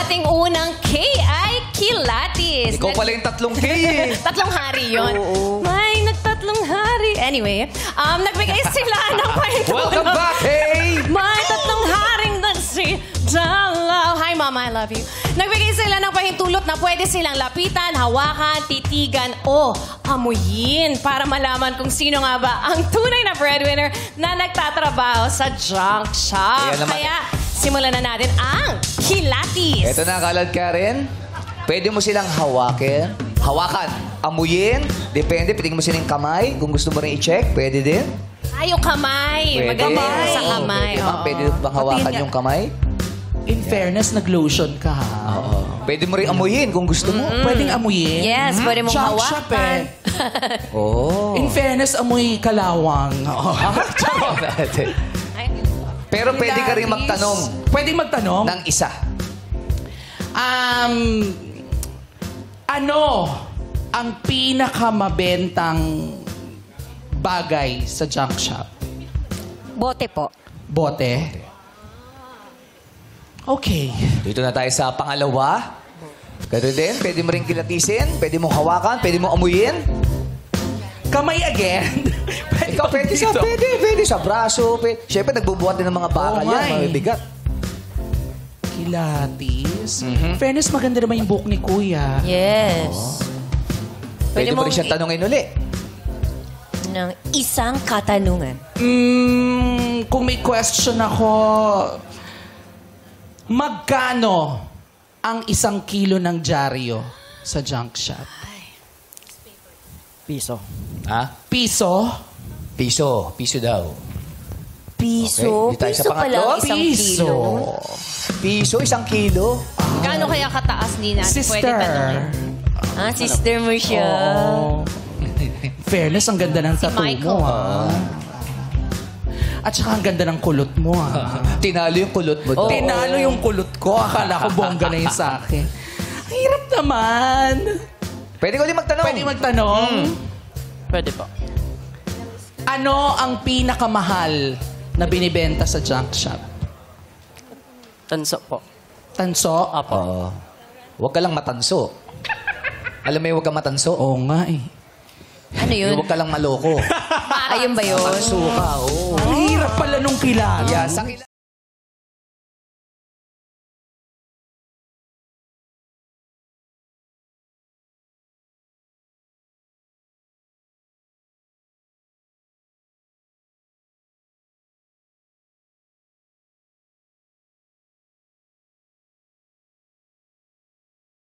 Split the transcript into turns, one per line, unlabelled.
ating unang K ay Kilatis.
Ikaw pala yung tatlong K eh.
Tatlong hari yun.
Oo.
May nagtatlong hari. Anyway, nagbigay sila ng pahintulot.
Welcome back, hey!
May tatlong haring nagsidalaw. Hi, Mama, I love you. Nagbigay sila ng pahintulot na pwede silang lapitan, hawakan, titigan, o amuyin para malaman kung sino nga ba ang tunay na breadwinner na nagtatrabaho sa junk shop.
Ayan naman.
Kaya, simulan na natin ang Kilatis.
Ito na, Kalad Karen. Pwede mo silang hawakan, amuyin, depende, pwede mo silang kamay. Kung gusto mo rin i-check, pwede din.
Ay, yung kamay. Maganda
Oo,
sa kamay.
Pwede, pwede bang hawakan yung kamay?
In fairness, nag-lotion ka, ha?
Oo. Pwede mo rin amuyin kung gusto mo.
Pwedeng amuyin.
Yes, pwede mong
Chop
hawakan.
shop, eh.
Oo.
In fairness, amoy kalawang. Oo.
Ay,
Pero pwede ka rin magtanong
Pwedeng magtanong?
ng isa.
Ano ang pinakamabentang bagay sa junk shop?
bote po.
Bote? Okay.
Dito na tayo sa pangalawa. Ganun din, pwede mo rin kilatisin, pwede mong hawakan, pwede mong amuyin.
Kamay again.
Ikaw, pwede sa braso. Siyempre, nagbubuhat din ng mga bakal
Oo nga
yan,
eh.
mga bigat.
Kilatis. Fairness, maganda naman yung buhok ni Kuya.
Yes.
Pwede mo rin
mong
siya tanongin uli.
ng isang katanungan.
Kung may question ako, magkano ang 1 kilo ng dyaryo sa junk shop?
Piso.
Ha?
Piso?
Piso. Piso daw.
Piso?
Okay, di tayo sa
Piso pala
pangatlo.
isang
Piso.
kilo.
Piso, 1 kilo.
Gaano kaya kataas din natin?
Sister.
Pwede tanongin. Ah, sister mo siya.
Oo. Fairness, ang ganda ng tattoo
Michael.
mo, ha? At saka ang ganda ng kulot mo, ha?
Tinalo yung kulot mo doon.
Tinalo yung kulot ko. Akala ko bongga na yun sa akin. Ang hirap naman.
Pwede ko din magtanong.
Pwede magtanong,
Pwede po.
ano ang pinakamahal na binibenta sa junk shop?
Tanso po.
Tanso?
Apo.
Oo. Huwag ka lang matanso. Alam mo yung huwag ka matanso?
Oo nga eh.
Ano yun?
Yung huwag ka lang maloko.
Ayun ba yun?
Tanso ka, oo.
Ang hirap pala nung kilala.
Yeah, sa